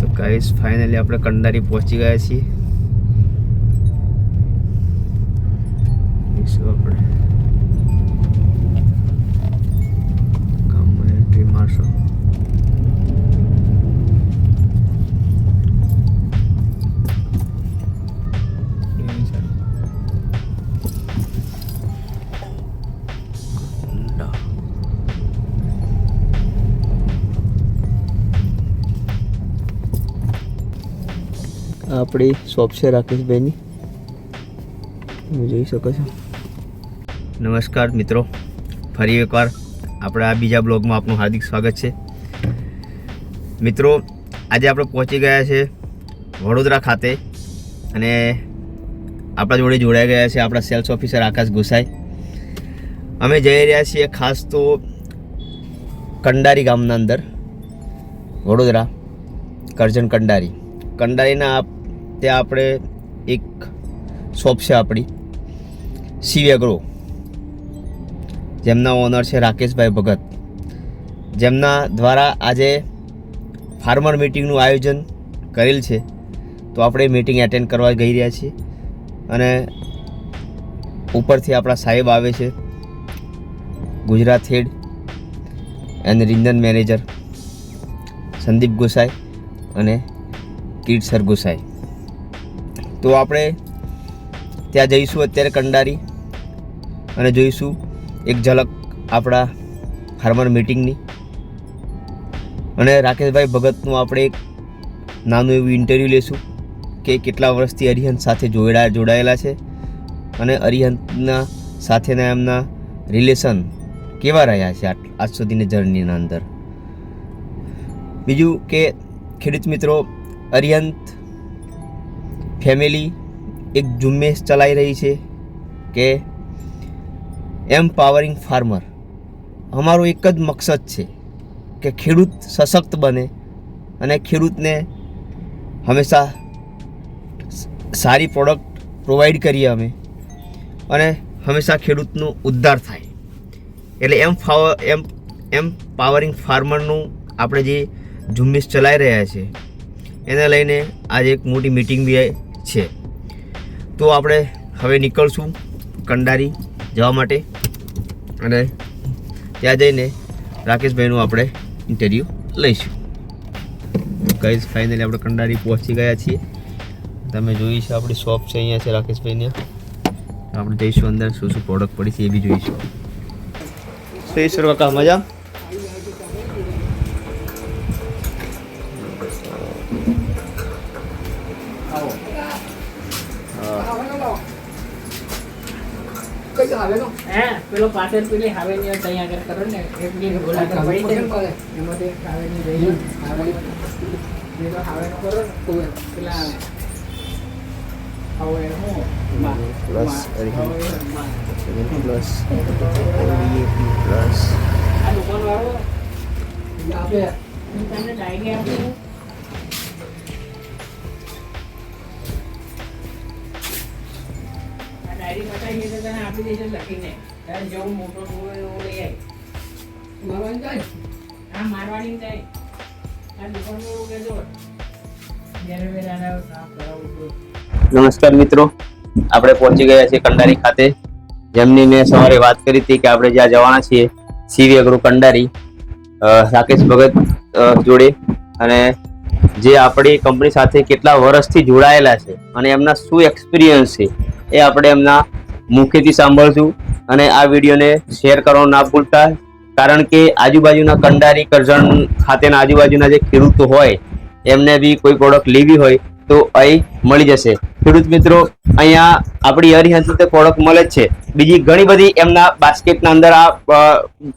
તો guys finally આપણે કંડારી પહોંચી ગયા છીએ. આપણે ગામમાં એન્ટ્રી મારશો. આપણી શોપ છે રાકેશભાઈની, તમે જોઈ શકો છો. નમસ્કાર મિત્રો, ફરી એકવાર આપણે આ બીજા બ્લોગમાં આપનું હાર્દિક સ્વાગત છે. મિત્રો, આજે આપણે પહોંચી ગયા છે વડોદરા ખાતે અને આપણા જોડે જોડાઈ ગયા છે આપણા સેલ્સ ઓફિસર આકાશ ગોસાઈ. અમે જઈ રહ્યા છીએ ખાસ તો કંડારી ગામના અંદર, વડોદરા કરજણ કંડારીના ત્યાં આપણે એક શોપ છે આપણી શિવ એગ્રો, જેમના ઓનર છે રાકેશભાઈ ભગત, જેમના દ્વારા આજે ફાર્મર મિટિંગનું આયોજન કરેલ છે. તો આપણે મિટિંગ એટેન્ડ કરવા જઈ રહ્યા છીએ અને ઉપરથી આપણા સાહેબ આવે છે, Gujarat head and regional manager Sandeep Gosai અને કીર્તસર ગોસાઈ. તો આપણે ત્યાં જઈશું અત્યારે કંડારી અને જોઈશું એક ઝલક આપણા ફાર્મર મિટિંગની અને રાકેશભાઈ ભગતનું આપણે એક નાનું એવું ઇન્ટરવ્યૂ લેશું કે કેટલા વર્ષથી અરિહંત સાથે જોડાયેલા છે અને અરિહંતના સાથેના એમના રિલેશન કેવા રહ્યા છે આજ સુધીની જર્નીના અંદર. બીજું કે ખેડૂત મિત્રો, અરિહંત ફેમિલી એક ઝુંબેશ ચલાવી રહી છે કે એમ્પાવરિંગ ફાર્મર. અમારો એક જ મકસદ છે કે ખેડૂત સશક્ત બને અને ખેડૂતને હંમેશા સારી પ્રોડક્ટ પ્રોવાઈડ કરીએ અમે અને હંમેશા ખેડૂતનો ઉદ્ધાર થાય. એટલે એમ્પાવરિંગ ફાર્મરનું આપણે જે ઝુંબેશ ચલાવી રહ્યા છે એને લઈને આજે એક મોટી મિટિંગ બી છે. તો આપણે હવે નીકળશું કંડારી જવા માટે અને ત્યાં જઈને રાકેશભાઈનું આપણે ઇન્ટરવ્યૂ લઈશું. ગાઈઝ ફાઇનલી આપણે કંડારી પહોંચી ગયા છીએ. તમે જોઈ છે આપણી શોપ છે, અહીંયા છે રાકેશભાઈની. આપણે જઈશું અંદર, શું શું પ્રોડક્ટ પડી છે એ બી જોઈશું. શ્રી સર કાકા મજા? પેલો પાછળ પેલી હાવેની અહીંયા આગળ કરો ને એટલી બોલાતો પડી જાય એમાંથી હાવેની રહી પેલો હાવેનો કરો ને પેલા હવે હું પ્લસ પ્લસ આ દુકાન વાળો આપે તમને ડાયરી આપું. ડાયરી બતાવી તો તને આપી દેશે લખીને, તારે જેવું મોટો હોય એવું લઈ આવી. મારવાની જાય હા, મારવાની જાય. આ દુકાનવાળું કહેજો જ્યારે વેરાના સાફ કરાવવું. નમસ્કાર મિત્રો, આપણે પહોંચી ગયા છીએ કંડારી ખાતે. જેમની મેં સવારે વાત કરી હતી કે આપણે જ્યાં જવાના છીએ શિવ એગ્રો કંડારી રાકેશ ભગત જોડે, અને જે આપણી કંપની સાથે કેટલા વર્ષથી જોડાયેલા છે અને એમના શું એક્સપિરિયન્સ છે એ આપણે એમના મુખેથી સાંભળશું. અને આ વિડીયોને શેર કરવાનું ના ભૂલતા, કારણ કે આજુબાજુના કંડારી કરજણ ખાતેના આજુબાજુના જે ખેડૂતો હોય એમને બી કોઈ પ્રોડક્ટ લેવી હોય તો અહીં મળી જશે. ખેડૂત મિત્રો, અહીંયા આપણી અરિહંત પ્રોડક્ટ મળે જ છે. બીજી ઘણી બધી એમના બાસ્કેટના અંદર આ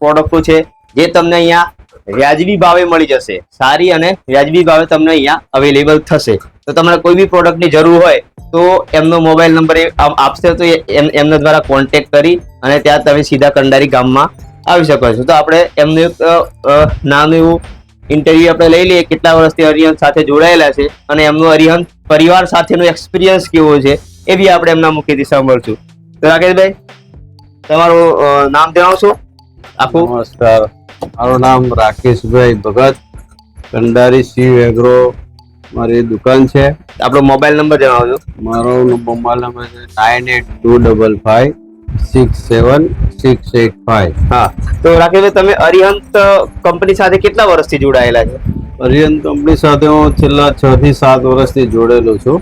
પ્રોડક્ટો છે જે તમને અહીંયા વ્યાજબી ભાવે મળી જશે. સારી અને વ્યાજબી ભાવે તમને અહીંયા અવેલેબલ થશે. તો તમને કોઈ બી પ્રોડક્ટની જરૂર હોય તો એમનો મોબાઈલ નંબર આપશે, તો એમના દ્વારા કોન્ટેક્ટ કરી અને ત્યાં તમે સીધા કંડારી ગામમાં આવી શકો છો. તો આપણે એમનું એક નાનું એવું ઇન્ટરવ્યુ આપણે લઈ લઈએ, કેટલા વર્ષથી અરિહંત સાથે જોડાયેલા છે અને એમનો અરિહંત પરિવાર સાથેનો એક્સપિરિયન્સ કેવો છે એ બી આપણે એમના મુખેથી સાંભળશું. તો રાકેશભાઈ, તમારું નામ જણાવશો આખું? નમસ્કાર, મારું નામ રાકેશભાઈ ભગત, કંડારી શિવ એગ્રો મારી દુકાન છે. આપણો મોબાઈલ નંબર જણાવજો. મારો મોબાઈલ નંબર છે 9825567685. હા, તો રાકેશભાઈ તમે અરિહંત કંપની સાથે કેટલા વર્ષથી જોડાયેલા છે? અરિયન કંપની સાથે હું છેલ્લા 6 થી 7 વર્ષથી જોડેલો છું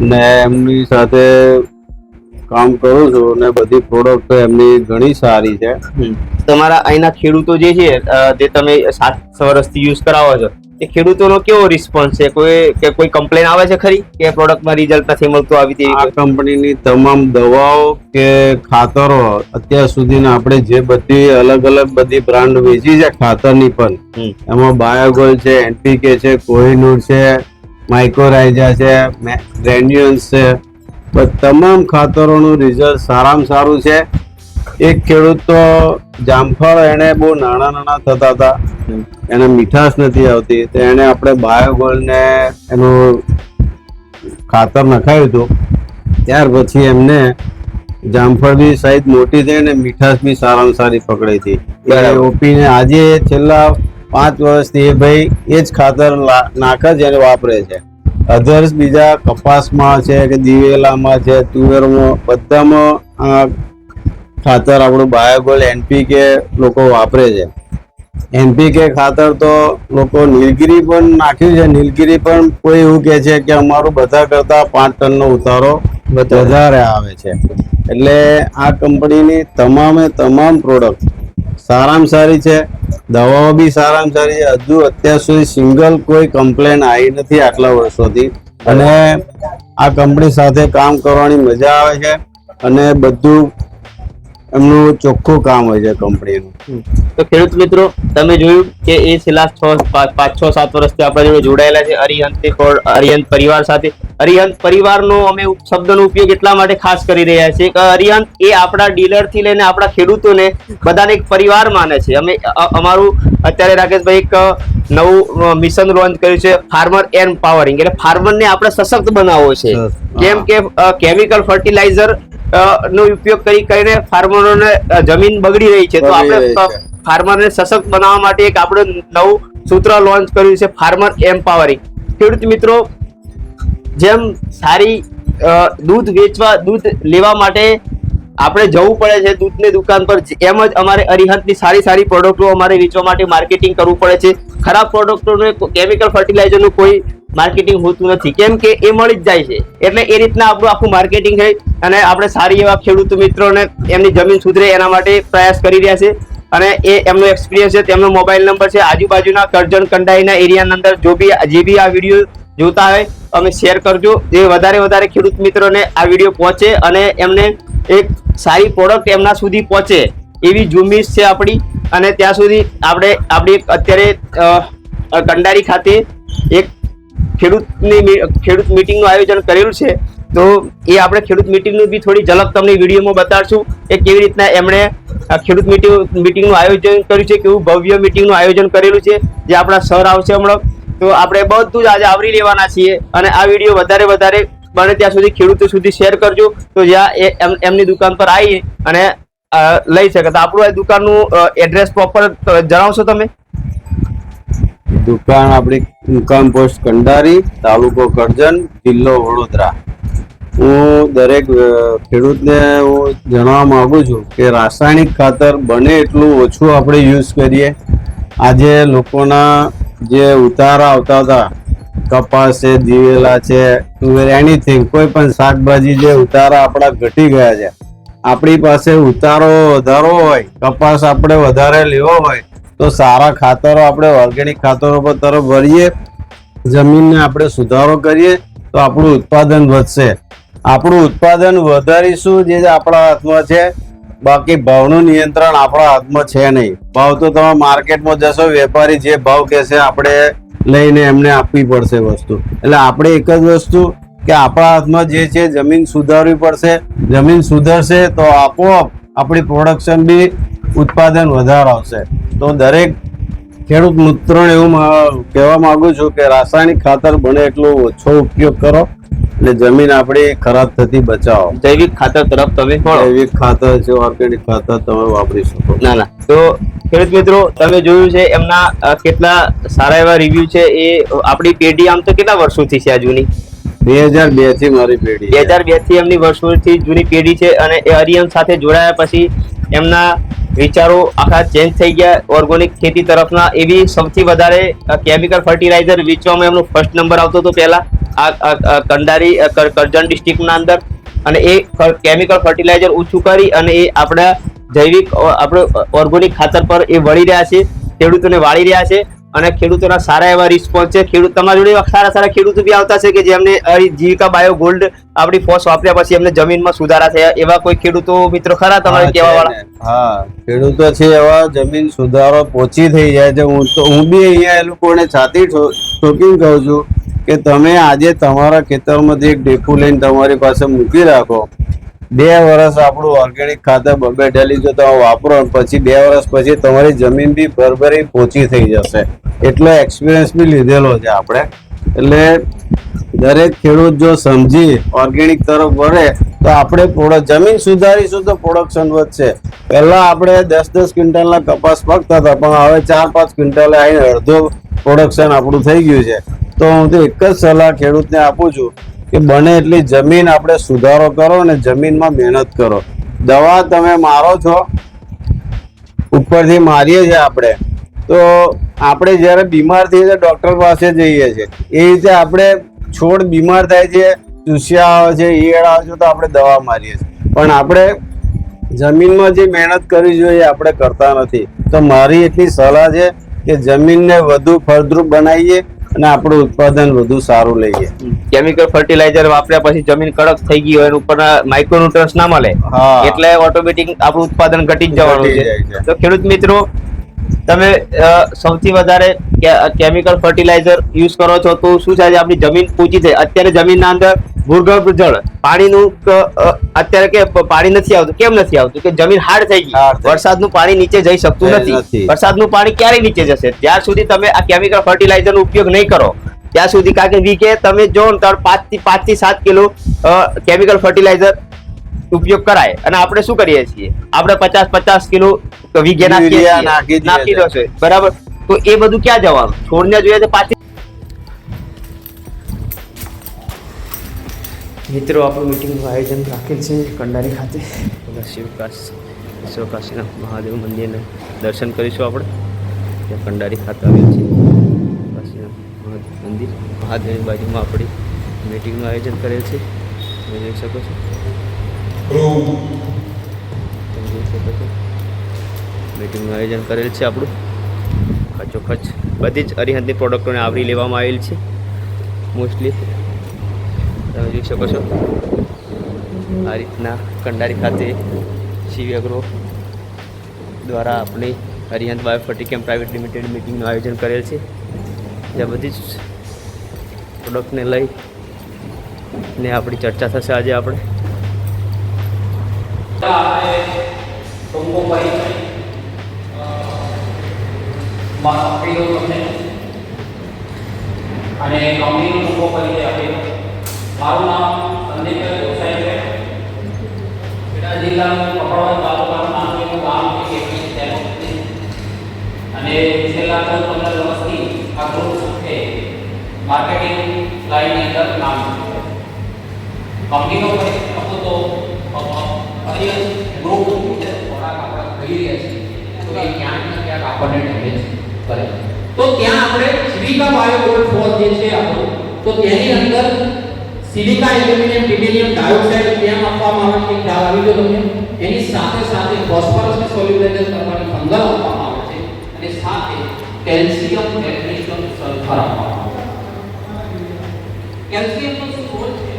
અને એમની સાથે કામ કરું છું અને બધી પ્રોડક્ટ એમની ઘણી સારી છે. તમારા અહીંના ખેડૂતો જે છે જે તમે 7 વર્ષથી યુઝ કરાવો છો, એ ખેડૂતોનો કેવો રિસ્પોન્સ છે? કોઈ કમ્પ્લેન આવે છે ખરી કે પ્રોડક્ટમાં રિઝલ્ટ નથી મળતું આવી તેવી? આ કંપનીની તમામ દવાઓ કે ખાતરો અત્યાર સુધીના આપણે જે બધી અલગ અલગ બધી બ્રાન્ડ વેચી છે ખાતરની પણ, એમાં બાયોગોલ્ડ છે, એનપીકે છે, કોહિનૂર છે, માઇક્રોરાઇઝા છે, ગ્રેન્યુઅલ્સ છે, તમામ ખાતરોનું રિઝલ્ટ સારામાં સારું છે. એક ખેડૂત તો જામફળ એને બહુ નાના થતા હતા, એને મીઠાશ નથી આવતી, તો એને આપણે બાયોગોલ્ડ ને એનું ખાતર નખાયું હતું. ત્યાર પછી એમને જામફળ બી સાઈઝ મોટી થઈ અને મીઠાશ બી સારામાં સારી પકડી હતી. ઓપીને આજે છેલ્લા 5 વર્ષથી એ ભાઈ એ જ ખાતર નાખે છે અને વાપરે છે. અધર્સ બીજા કપાસમાં છે કે દિવેલામાં છે, તુવેરમાં, બધામાં ખાતર આપણું બાયોગોલ્ડ એનપીકે લોકો વાપરે છે. એનપીકે ખાતર તો લોકો નીલગીરી પણ નાખ્યું છે. નીલગીરી પણ કોઈ એવું કે છે કે અમારું બધા કરતા 5 ટનનો ઉતારો વધારે આવે છે. એટલે આ કંપનીની તમામ પ્રોડક્ટ સારામાં સારી છે, દવાઓ બી સારામાં સારી છે. હજુ અત્યાર સુધી સિંગલ કોઈ કમ્પ્લેન આવી નથી આટલા વર્ષોથી, અને આ કંપની સાથે કામ કરવાની મજા આવે છે અને બધું એમનું ચોખ્ખું કામ હોય છે કંપનીનું. તો ખેડૂત મિત્રો, તમે જોયું કે એ છેલ્લા 5-6-7 વર્ષથી આપણા જોડે જોડાયેલા છે અરિહંત પરિવાર સાથે. અરિહંત પરિવારનો અમે શબ્દનો ઉપયોગ એટલા માટે ખાસ કરી રહ્યા છીએ કે અરિહંત એ આપણા ડીલર થી લઈને આપણા ખેડૂતોને બધાને એક પરિવાર માને છે. અમે અમારું અત્યારે રાકેશભાઈ એક નવું મિશન લોન્ચ કર્યું છે, ફાર્મર એમ્પાવરિંગ, એટલે ફાર્મરને આપણે સશક્ત બનાવવો છે. કેમ કે કેમિકલ ફર્ટિલાઇઝર નો ઉપયોગ કરીને ફાર્મરોને જમીન બગડી રહી છે, તો આપણે ફાર્મરને સશક્ત બનાવવા માટે એક આપણે નવું સૂત્ર લોન્ચ કર્યું છે, ફાર્મર એમ્પાવરિંગ. ખેડૂત મિત્રો, જેમ સારી દૂધ લેવા માટે આપણે જવું પડે છે દૂધની દુકાન પર, એમ જ અમારે અરિહંતની સારી પ્રોડક્ટો અમારે વેચવા માટે માર્કેટિંગ કરવું પડે છે. ખરાબ પ્રોડક્ટોનું કેમિકલ ફર્ટિલાઇઝરનું કોઈ માર્કેટિંગ હોતું નથી, કેમ કે એ મળી જ જાય છે. એટલે એ રીતના આપણું આખું માર્કેટિંગ છે અને આપણે સારી એવા ખેડૂત મિત્રોને એમની જમીન સુધરે એના માટે પ્રયાસ કરી રહ્યા છે. અને એ એમનો એક્સપિરિયન્સ છે, તેમનો મોબાઈલ નંબર છે. આજુબાજુના કરજણ કંડાઈના એરિયાના અંદર જે બી આ વિડીયો જોતા હોય અમે શેર કરજો, જે વધારે ખેડૂત મિત્રોને આ વિડીયો પહોંચે અને એમને એક સારી પ્રોડક્ટ એમના સુધી પહોંચે એવી ઝુંબેશ છે આપણી. અને ત્યાં સુધી આપણે અત્યારે કંડારી ખાતે એક ખેડૂત મીટિંગનું આયોજન કરેલું છે, તો એ આપણે ખેડૂત મીટિંગનું બી થોડી ઝલક તમને વિડીયોમાં બતાડશું કે કેવી રીતના એમણે ખેડૂત મીટિંગનું આયોજન કર્યું છે, કેવું ભવ્ય મીટિંગનું આયોજન કરેલું છે, જે આપણા સર આવશે હમણાં. તો આપણે બધું જ આજે આવરી લેવાના છીએ અને આ વિડીયો વધારે બને ત્યાં સુધી ખેડૂતો સુધી શેર કરજો, તો જ્યાં એમની દુકાન પર આવી અને લઈ શકે. તો આપણું આ દુકાનનું એડ્રેસ પ્રોપર જણાવશો તમે? દુકાન આપણી મુકામ પોસ્ટ કંડારી, તાલુકો કરજણ, જિલ્લો વડોદરા. હું દરેક ખેડૂતને હું જણાવવા માંગુ છું કે રાસાયણિક ખાતર બને એટલું ઓછું આપણે યુઝ કરીએ. આજે લોકોના જે ઉતારા આવતા હતા, કપાસ છે, દિવેલા છે, તુવેર, એનીથિંગ, કોઈ પણ શાકભાજી જે ઉતારા આપણા ઘટી ગયા છે. આપણી પાસે ઉતારો વધારો હોય, કપાસ આપણે વધારે લેવો હોય તો સારા ખાતરો આપણે ઓર્ગેનિક ખાતરો પર તરફ વળીએ, જમીનને આપણે સુધારો કરીએ તો આપણું ઉત્પાદન વધશે. આપણું ઉત્પાદન વધારીશું જે આપણા હાથમાં છે, બાકી ભાવનું નિયંત્રણ આપણા હાથમાં છે નહીં. ભાવ તો તમે માર્કેટમાં જશો, વેપારી જે ભાવ કહેશે આપણે લઈને એમને આપવી પડશે વસ્તુ. એટલે આપણે એક જ વસ્તુ કે આપણા હાથમાં જે છે જમીન સુધારવી પડશે. જમીન સુધરશે તો આપોઆપ આપણી પ્રોડક્શન બી ઉત્પાદન વધારે આવશે. તો દરેક ખેડૂત મિત્રોને એવું કહેવા માંગુ છું કે રાસાયણિક ખાતર બને એટલો ઓછો ઉપયોગ કરો એટલે જમીન આપણી ખરાબ થતી બચાવો. જૈવિક ખાતર તરફ તમે વળો. જૈવિક ખાતર છે, ઓર્ગેનિક ખાતર તમે વાપરી શકો. ના તો ખેડૂત મિત્રો તમે જોયું છે એમના કેટલા સારા એવા રિવ્યુ છે. એ આપણી પેઢી આમ તો કેટલા વર્ષોથી છે આ જૂની? 2002 થી મારી પેઢી. 2002 થી એમની વર્ષોથી જૂની પેઢી છે અને એ અરિયમ સાથે જોડાયા પછી એમના વિચારો આખા ચેન્જ થઈ ગયા ઓર્ગેનિક ખેતી તરફના. એવી સૌથી વધારે કેમિકલ ફર્ટિલાઇઝર વેચવામાં એમનો ફર્સ્ટ નંબર આવતો હતો પહેલા આ કંડારી કરજણ ડિસ્ટ્રિક્ટના અંદર. અને એ કેમિકલ ફર્ટિલાઇઝર ઓછું કરી અને એ આપણા જૈવિક આપણે ઓર્ગેનિક ખાતર પર એ વળી રહ્યા છે, ખેડૂતોને વાળી રહ્યા છે અને ખેડૂતોના સારા એવા રિસ્પોન્સ છે. ખેડૂત તમારી જોડે એવા સારા ખેડૂતો બી આવતા છે કે જેમને જીવિકા બાયો ગોલ્ડ આપણી ફોસ વાપર્યા પછી એમને જમીનમાં સુધારા થયા. એવા કોઈ ખેડૂતો મિત્રો ખરા તમારે કહેવા વાળા? હા, ખેડૂતો છે એવા જમીન સુધારો પોચી થઈ જાય છે. હું બી અહીંયા એ લોકોને છાતી ઠોકીને કહું છું કે તમે આજે તમારા ખેતરમાંથી એક ડેપુ લઈને તમારી પાસે મૂકી રાખો. 2 વર્ષ આપણું ઓર્ગેનિક ખાતર 2 ડેલી જો તમે વાપરો પછી 2 વર્ષ પછી તમારી જમીન બી ભરભરી પોચી થઈ જશે. એટલો એક્સપિરિયન્સ બી લીધેલો છે આપણે. એટલે દરેક ખેડૂત જો સમજી ઓર્ગેનિક તરફ વળે તો આપણે જમીન સુધારીશું તો પ્રોડક્શન વધશે. પહેલા આપણે 10-10 ક્વિન્ટલના કપાસ પાકતા હતા પણ હવે 4-5 ક્વિન્ટલ આવીને અડધો પ્રોડક્શન આપણું થઈ ગયું છે. તો હું તો એક જ સલાહ ખેડૂતને આપું છું કે બને એટલી જમીન આપણે સુધારો કરો અને જમીનમાં મહેનત કરો. દવા તમે મારો છો, ઉપરથી મારીએ છીએ આપણે, તો આપણે જ્યારે બીમાર થઈએ છીએ ડોક્ટર પાસે જઈએ છીએ. એ રીતે આપણે છોડ બીમાર થાય છે, ચૂસિયા આવે છે, ઈયળ આવે છે તો આપણે દવા મારીએ છીએ. પણ આપણે જમીનમાં જે મહેનત કરવી જોઈએ આપણે કરતા નથી. તો મારી એટલી સલાહ છે કે જમીનને વધુ ફળદ્રુપ બનાવીએ અને આપણું ઉત્પાદન વધુ સારું લઈએ. કેમિકલ ફર્ટિલાઇઝર વાપર્યા પછી જમીન કડક થઈ ગઈ હોય, ઉપર માઇક્રોન્યુટ્રન્સ ના મળે એટલે ઓટોમેટિક આપણું ઉત્પાદન ઘટી જ જવાનું છે. તો ખેડૂત મિત્રો તમે સૌથી વધારે કેમિકલ ફર્ટિલાઇઝર યુઝ કરો છો તો શું થાય છે? આપણી જમીન પૂછી થાય. અત્યારે જમીનના અંદર ભૂગર્ભ જળ પાણીનું અત્યારે કે પાણી નથી આવતું. કેમ નથી આવતું? કે જમીન હાર્ડ થઈ ગઈ. વરસાદનું પાણી નીચે જઈ શકતું નથી. વરસાદનું પાણી ક્યારે નીચે જશે? જ્યાં સુધી તમે આ કેમિકલ ફર્ટિલાઇઝર નો ઉપયોગ નહીં કરો ત્યાં સુધી. કારણ કે વીકે તમે જો 5 થી 7 કિલો કેમિકલ ફર્ટિલાઇઝર ઉપયોગ કરાય અને આપણે શું કરીએ છીએ? આપણે 50 કિલો વીઘે નાખી દો છે, બરાબર? તો એ બધું ક્યાં જવાનું? છોડને જોઈએ તો પાછી. મિત્રો આપણું મિટિંગનું આયોજન રાખેલ છે કંડારી ખાતે. શિવકાશીના મહાદેવ મંદિરના દર્શન કરીશું આપણે. ત્યાં કંડારી ખાતે આવેલ છે કાશીના મહાદેવ મંદિર. મહાદેવની બાજુમાં આપણી મિટિંગનું આયોજન કરેલ છે. તમે જોઈ શકો છો. મિટિંગનું આયોજન કરેલ છે આપણું. ખચોખચ બધી જ અરિહંતની પ્રોડક્ટોને આવરી લેવામાં આવેલ છે મોસ્ટલી. તમે જોઈ શકો છો આ રીતના કંડારી ખાતે શિવ એગ્રો દ્વારા આપણી અરિહંત બાયોફર્ટિકેમ પ્રાઇવેટ લિમિટેડ મિટિંગનું આયોજન કરેલ છે. જ્યાં બધી જ પ્રોડક્ટને લઈ ને આપણી ચર્ચા થશે આજે આપણે. અને કંપનીનો ટૂંકો પરિચય આપેલો. મારું નામ સંદીપભાઈ ગોસાઈ છે. ખેડા જિલ્લાનું કપડવંજ તાલુકાનું નાનું ગામ છે અને છેલ્લા 14-15 વર્ષથી આ ગ્રુપ સાથે માર્કેટિંગ લાઈનની અંદર કામ છે. કંપનીનો પરિચય આપો તો અરિહંત ગ્રુપ ખોરાક આપણે ખાઈ રહ્યા છીએ તો એ ક્યાંક ને ક્યાંક આપણને ડેમેજ કરે. તો ત્યાં આપણે સિલિકા બાયો ગોલ્ડ ફોર જે છે આપણું, તો તેની અંદર સિલિકા એલ્યુમિનિયમ ટિટેનિયમ ડાયોક્સાઇડ કેમ આપવામાં આવે છે ખ્યાલ આવી ગયો તમને. એની સાથે સાથે ફોસ્ફરસને સોલ્યુબલાઇઝ કરવાની ફંગલ આપવામાં આવે છે અને સાથે કેલ્શિયમ મેગ્નેશિયમ સલ્ફર આપવામાં આવે છે. કેલ્શિયમનો શું રોલ છે?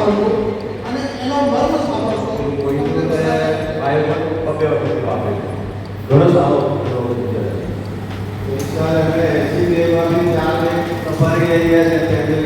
સાંભળશો અને એનો મર્મ સાંભળશો. ઘણો સારો વિચાર છે. વિચાર એટલે 82 માંથી 4 સફારી એરિયા છે.